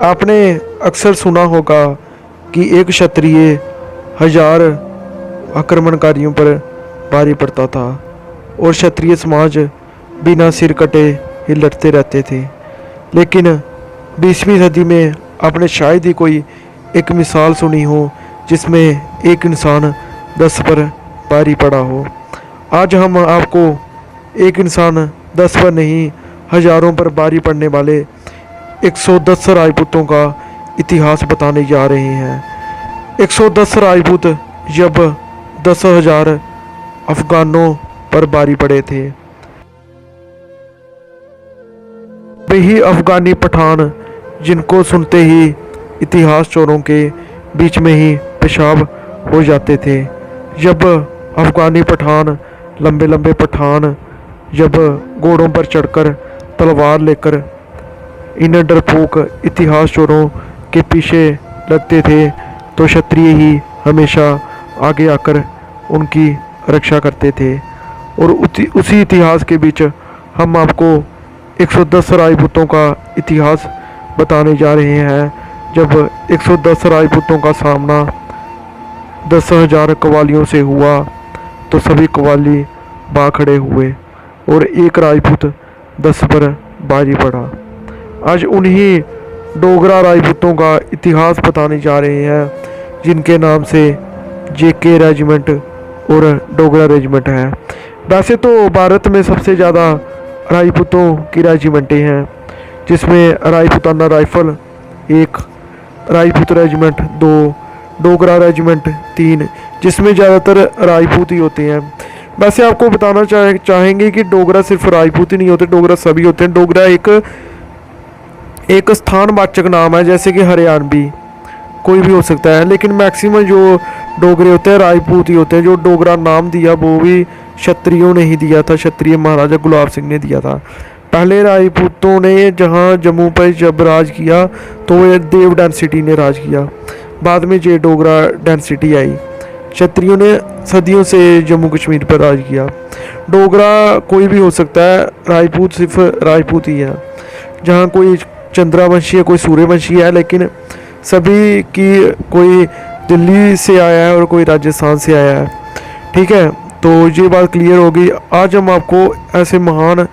आपने अक्सर सुना होगा कि एक क्षत्रिय 1000 आक्रमणकारियों पर भारी पड़ता था और क्षत्रिय समाज बिना सिर कटे ही लड़ते रहते थे। लेकिन 20वीं सदी में आपने शायद ही कोई एक मिसाल सुनी हो जिसमें एक इंसान 10 पर भारी पड़ा हो। आज हम आपको एक इंसान 10 पर नहीं, हजारों पर भारी पड़ने वाले 110 राजपूतों का इतिहास बताने जा रहे हैं। 110 राजपूत जब 10,000 अफगानों पर भारी पड़े थे। वही अफगानी पठान जिनको सुनते ही इतिहास चोरों के बीच में ही पेशाब हो जाते थे। जब अफगानी पठान, लंबे लंबे पठान जब घोड़ों पर चढ़कर तलवार लेकर इन डरपोक इतिहास चोरों के पीछे लगते थे तो क्षत्रिय ही हमेशा आगे आकर उनकी रक्षा करते थे। और उसी इतिहास के बीच हम आपको 110 राजपूतों का इतिहास बताने जा रहे हैं। जब 110 राजपूतों का सामना 10,000 कव्वालियों से हुआ तो सभी कव्वाली भाग खड़े हुए और एक राजपूत 10 पर भारी पड़ा। आज उन्हीं डोगरा राजपूतों का इतिहास बताने जा रहे हैं जिनके नाम से जेके रेजिमेंट और डोगरा रेजिमेंट है। वैसे तो भारत में सबसे ज़्यादा राजपूतों की रेजिमेंटें हैं, जिसमें Rajputana rifle 1, Rajput regiment 2, Dogra regiment 3, जिसमें ज़्यादातर राजपूत ही होते हैं। वैसे आपको बताना चाहेंगे कि डोगरा सिर्फ राजपूत ही नहीं होते, डोगरा सभी होते हैं। डोगरा एक स्थानवाचक नाम है, जैसे कि हरियाणवी कोई भी हो सकता है, लेकिन मैक्सिमम जो डोगरे होते हैं राजपूत ही होते हैं। जो डोगरा नाम दिया वो भी क्षत्रियों ने ही दिया था, क्षत्रिय महाराजा गुलाब सिंह ने दिया था। पहले राजपूतों ने जहाँ जम्मू पर जब राज किया तो ये देव डेंसिटी ने राज किया, बाद में ये डोगरा डेंसिटी आई। क्षत्रियों ने सदियों से जम्मू कश्मीर पर राज किया। डोगरा कोई भी हो सकता है, राजपूत सिर्फ राजपूत ही है। जहाँ कोई चंद्रावंशी है, कोई सूर्यवंशी है, लेकिन सभी की कोई दिल्ली से आया है और कोई राजस्थान से आया है। ठीक है, तो ये बात क्लियर होगी। आज हम आपको ऐसे महान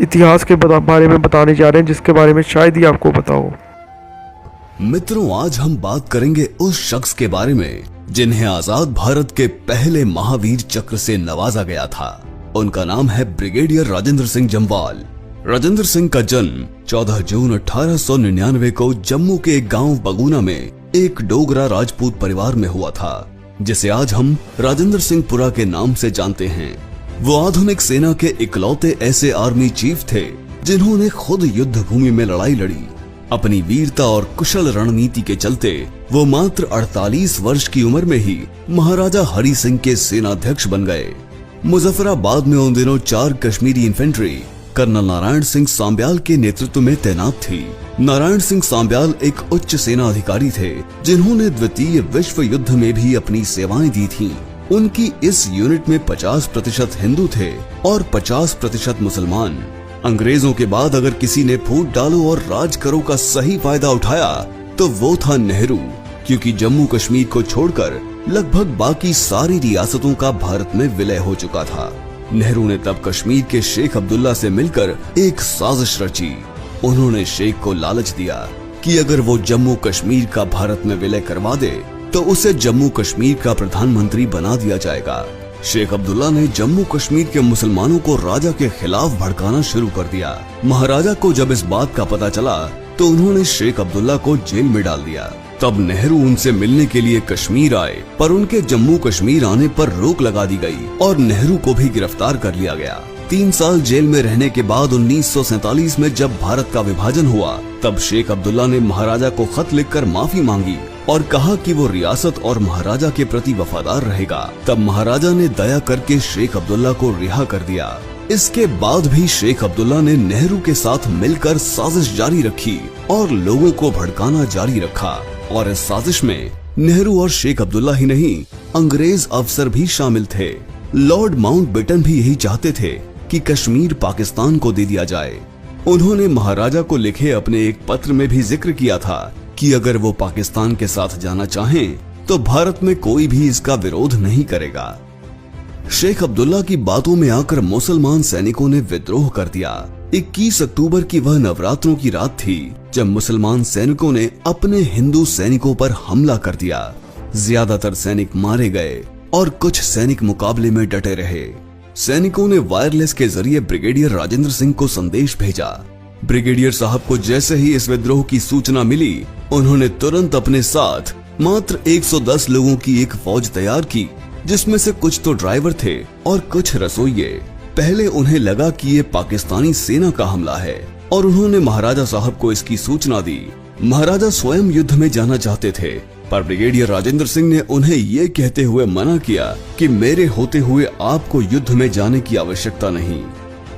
इतिहास के बारे में बताने जा रहे हैं जिसके बारे में शायद ही आपको पता हो। मित्रों, आज हम बात करेंगे उस शख्स के बारे में जिन्हें आजाद भारत के पहले महावीर चक्र से नवाजा गया था। उनका नाम है ब्रिगेडियर राजेंद्र सिंह जम्वाल। राजेंद्र सिंह का जन्म 14 जून 1899 को जम्मू के एक गांव बगुना में एक डोगरा राजपूत परिवार में हुआ था, जिसे आज हम राजेंद्र सिंह पुरा के नाम से जानते हैं। वो आधुनिक सेना के इकलौते ऐसे आर्मी चीफ थे जिन्होंने खुद युद्ध भूमि में लड़ाई लड़ी। अपनी वीरता और कुशल रणनीति के चलते वो मात्र 48 वर्ष की उम्र में ही महाराजा हरि सिंह के सेनाध्यक्ष बन गए। मुजफ्फराबाद में उन दिनों 4 कश्मीरी इन्फेंट्री कर्नल नारायण सिंह सांब्याल के नेतृत्व में तैनात थी। नारायण सिंह सांब्याल एक उच्च सेना अधिकारी थे जिन्होंने द्वितीय विश्व युद्ध में भी अपनी सेवाएं दी थीं। उनकी इस यूनिट में 50% हिंदू थे और 50% मुसलमान। अंग्रेजों के बाद अगर किसी ने फूट डालो और राज करो का सही फायदा उठाया तो वो था नेहरू, क्योंकि जम्मू कश्मीर को छोड़कर लगभग बाकी सारी रियासतों का भारत में विलय हो चुका था। नेहरू ने तब कश्मीर के शेख अब्दुल्ला से मिलकर एक साजिश रची। उन्होंने शेख को लालच दिया कि अगर वो जम्मू कश्मीर का भारत में विलय करवा दे तो उसे जम्मू कश्मीर का प्रधानमंत्री बना दिया जाएगा। शेख अब्दुल्ला ने जम्मू कश्मीर के मुसलमानों को राजा के खिलाफ भड़काना शुरू कर दिया। महाराजा को जब इस बात का पता चला तो उन्होंने शेख अब्दुल्ला को जेल में डाल दिया। तब नेहरू उनसे मिलने के लिए कश्मीर आए, पर उनके जम्मू कश्मीर आने पर रोक लगा दी गई और नेहरू को भी गिरफ्तार कर लिया गया। 3 साल जेल में रहने के बाद 1947 में जब भारत का विभाजन हुआ तब शेख अब्दुल्ला ने महाराजा को खत लिखकर माफी मांगी और कहा कि वो रियासत और महाराजा के प्रति वफादार रहेगा। तब महाराजा ने दया करके शेख अब्दुल्ला को रिहा कर दिया। इसके बाद भी शेख अब्दुल्ला ने नेहरू के साथ मिलकर साजिश जारी रखी और लोगों को भड़काना जारी रखा। और इस साजिश में नेहरू और शेख अब्दुल्ला ही नहीं, अंग्रेज अफसर भी शामिल थे। लॉर्ड माउंटबेटन भी यही चाहते थे कि कश्मीर पाकिस्तान को दे दिया जाए। उन्होंने महाराजा को लिखे अपने एक पत्र में भी जिक्र किया था कि अगर वो पाकिस्तान के साथ जाना चाहें तो भारत में कोई भी इसका विरोध नहीं करेगा। शेख अब्दुल्ला की बातों में आकर मुसलमान सैनिकों ने विद्रोह कर दिया। 21 अक्टूबर की वह नवरात्रों की रात थी जब मुसलमान सैनिकों ने अपने हिंदू सैनिकों पर हमला कर दिया। ज्यादातर सैनिक मारे गए और कुछ सैनिक मुकाबले में डटे रहे। सैनिकों ने वायरलेस के जरिए ब्रिगेडियर राजेंद्र सिंह को संदेश भेजा। ब्रिगेडियर साहब को जैसे ही इस विद्रोह की सूचना मिली, उन्होंने तुरंत अपने साथ मात्र 110 लोगों की एक फौज तैयार की, जिसमें से कुछ तो ड्राइवर थे और कुछ रसोइये। पहले उन्हें लगा कि ये पाकिस्तानी सेना का हमला है और उन्होंने महाराजा साहब को इसकी सूचना दी। महाराजा स्वयं युद्ध में जाना चाहते थे, पर ब्रिगेडियर राजेंद्र सिंह ने उन्हें ये कहते हुए मना किया कि मेरे होते हुए आपको युद्ध में जाने की आवश्यकता नहीं।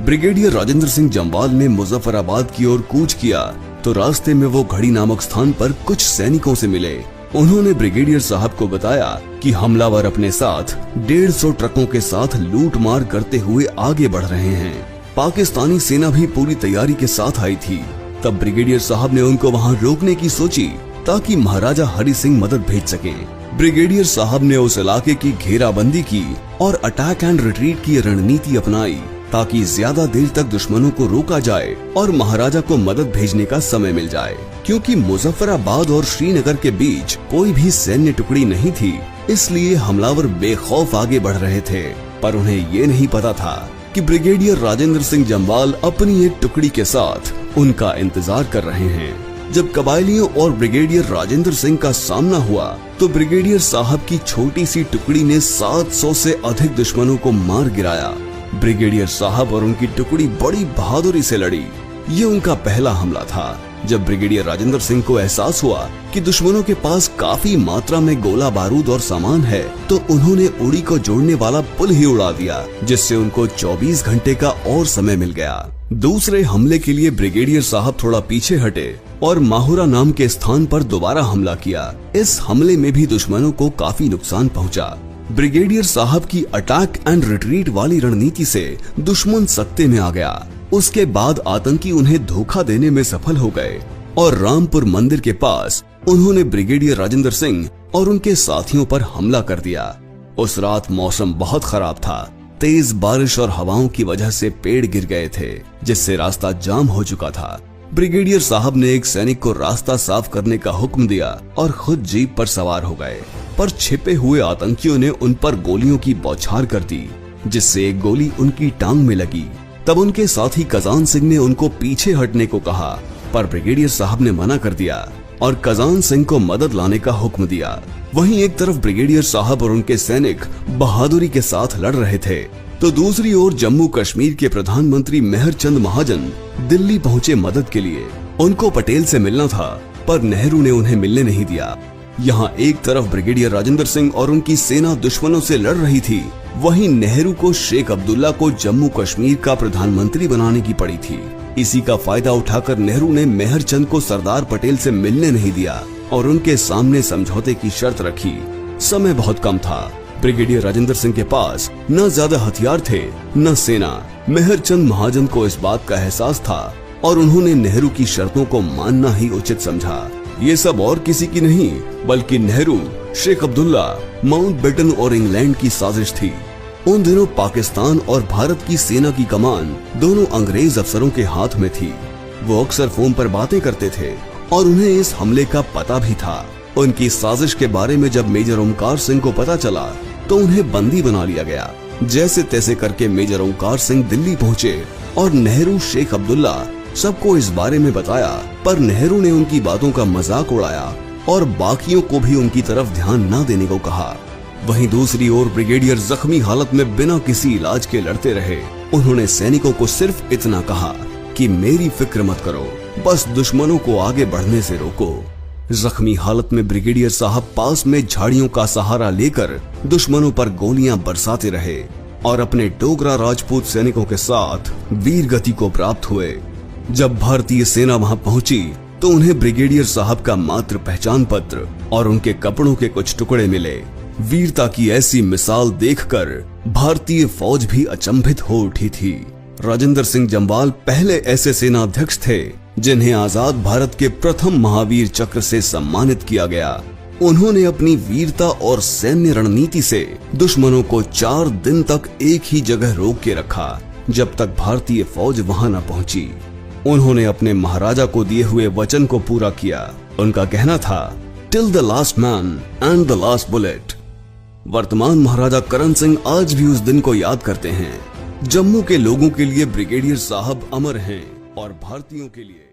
ब्रिगेडियर राजेंद्र सिंह जम्वाल ने मुजफ्फराबाद की ओर कूच किया तो रास्ते में वो घड़ी नामक स्थान पर कुछ सैनिकों से मिले। उन्होंने ब्रिगेडियर साहब को बताया कि हमलावर अपने साथ 150 ट्रकों के साथ लूट मार करते हुए आगे बढ़ रहे हैं। पाकिस्तानी सेना भी पूरी तैयारी के साथ आई थी। तब ब्रिगेडियर साहब ने उनको वहां रोकने की सोची ताकि महाराजा हरि सिंह मदद भेज सकें। ब्रिगेडियर साहब ने उस इलाके की घेराबंदी की और अटैक एंड रिट्रीट की रणनीति अपनाई ताकि ज्यादा देर तक दुश्मनों को रोका जाए और महाराजा को मदद भेजने का समय मिल जाए। क्योंकि मुजफ्फराबाद और श्रीनगर के बीच कोई भी सैन्य टुकड़ी नहीं थी, इसलिए हमलावर बेखौफ आगे बढ़ रहे थे। पर उन्हें ये नहीं पता था कि ब्रिगेडियर राजेंद्र सिंह जम्वाल अपनी एक टुकड़ी के साथ उनका इंतजार कर रहे हैं। जब कबायलियों और ब्रिगेडियर राजेंद्र सिंह का सामना हुआ तो ब्रिगेडियर साहब की छोटी सी टुकड़ी ने 700 से अधिक दुश्मनों को मार गिराया। ब्रिगेडियर साहब और उनकी टुकड़ी बड़ी बहादुरी से लड़ी। ये उनका पहला हमला था। जब ब्रिगेडियर राजेंद्र सिंह को एहसास हुआ कि दुश्मनों के पास काफी मात्रा में गोला बारूद और सामान है, तो उन्होंने उड़ी को जोड़ने वाला पुल ही उड़ा दिया, जिससे उनको 24 घंटे का और समय मिल गया। दूसरे हमले के लिए ब्रिगेडियर साहब थोड़ा पीछे हटे और माहुरा नाम के स्थान पर दोबारा हमला किया। इस हमले में भी दुश्मनों को काफी नुकसान पहुंचा। ब्रिगेडियर साहब की अटैक एंड रिट्रीट वाली रणनीति से दुश्मन सत्ते में आ गया। उसके बाद आतंकी उन्हें धोखा देने में सफल हो गए और रामपुर मंदिर के पास उन्होंने ब्रिगेडियर राजेंद्र सिंह और उनके साथियों पर हमला कर दिया। उस रात मौसम बहुत खराब था। तेज बारिश और हवाओं की वजह से पेड़ गिर गए थे, जिससे रास्ता जाम हो चुका था। ब्रिगेडियर साहब ने एक सैनिक को रास्ता साफ करने का हुक्म दिया और खुद जीप पर सवार हो गए, पर छिपे हुए आतंकियों ने उन पर गोलियों की बौछार कर दी, जिससे एक गोली उनकी टांग में लगी। तब उनके साथी कजान सिंह ने उनको पीछे हटने को कहा, पर ब्रिगेडियर साहब ने मना कर दिया और कजान सिंह को मदद लाने का हुक्म दिया। वहीं एक तरफ ब्रिगेडियर साहब और उनके सैनिक बहादुरी के साथ लड़ रहे थे, तो दूसरी ओर जम्मू कश्मीर के प्रधानमंत्री मेहर चंद महाजन दिल्ली पहुंचे मदद के लिए। उनको पटेल से मिलना था, पर नेहरू ने उन्हें मिलने नहीं दिया। यहाँ एक तरफ ब्रिगेडियर राजेंद्र सिंह और उनकी सेना दुश्मनों से लड़ रही थी, वहीं नेहरू को शेख अब्दुल्ला को जम्मू कश्मीर का प्रधानमंत्री बनाने की पड़ी थी। इसी का फायदा उठाकर नेहरू ने मेहर चंद को सरदार पटेल से मिलने नहीं दिया और उनके सामने समझौते की शर्त रखी। समय बहुत कम था। ब्रिगेडियर राजेंद्र सिंह के पास न ज्यादा हथियार थे न सेना। मेहर चंद महाजन को इस बात का एहसास था और उन्होंने नेहरू की शर्तों को मानना ही उचित समझा। ये सब और किसी की नहीं बल्कि नेहरू, शेख अब्दुल्ला, माउंटबेटन और इंग्लैंड की साजिश थी। उन दिनों पाकिस्तान और भारत की सेना की कमान दोनों अंग्रेज अफसरों के हाथ में थी। वो अक्सर फोन पर बातें करते थे और उन्हें इस हमले का पता भी था। उनकी साजिश के बारे में जब मेजर ओमकार सिंह को पता चला तो उन्हें बंदी बना लिया गया। जैसे तैसे करके मेजर ओमकार सिंह दिल्ली पहुंचे और नेहरू, शेख अब्दुल्ला सबको इस बारे में बताया, पर नेहरू ने उनकी बातों का मजाक उड़ाया और बाकियों को भी उनकी तरफ ध्यान न देने को कहा। वहीं दूसरी ओर ब्रिगेडियर जख्मी हालत में बिना किसी इलाज के लड़ते रहे। उन्होंने सैनिकों को सिर्फ इतना कहा कि मेरी फिक्र मत करो, बस दुश्मनों को आगे बढ़ने से रोको। जख्मी हालत में ब्रिगेडियर साहब पास में झाड़ियों का सहारा लेकर दुश्मनों पर गोलियां बरसाते रहे और अपने डोगरा राजपूत सैनिकों के साथ वीर गति को प्राप्त हुए। जब भारतीय सेना वहां पहुंची तो उन्हें ब्रिगेडियर साहब का मात्र पहचान पत्र और उनके कपड़ों के कुछ टुकड़े मिले। वीरता की ऐसी मिसाल देखकर भारतीय फौज भी अचंभित हो उठी थी। राजेंद्र सिंह जम्वाल पहले ऐसे सेनाध्यक्ष थे जिन्हें आजाद भारत के प्रथम महावीर चक्र से सम्मानित किया गया। उन्होंने अपनी वीरता और सैन्य रणनीति से दुश्मनों को 4 दिन तक एक ही जगह रोक के रखा जब तक भारतीय फौज वहां न पहुंची। उन्होंने अपने महाराजा को दिए हुए वचन को पूरा किया। उनका कहना था, till the last man and the last bullet. वर्तमान महाराजा करण सिंह आज भी उस दिन को याद करते हैं। जम्मू के लोगों के लिए ब्रिगेडियर साहब अमर हैं और भारतीयों के लिए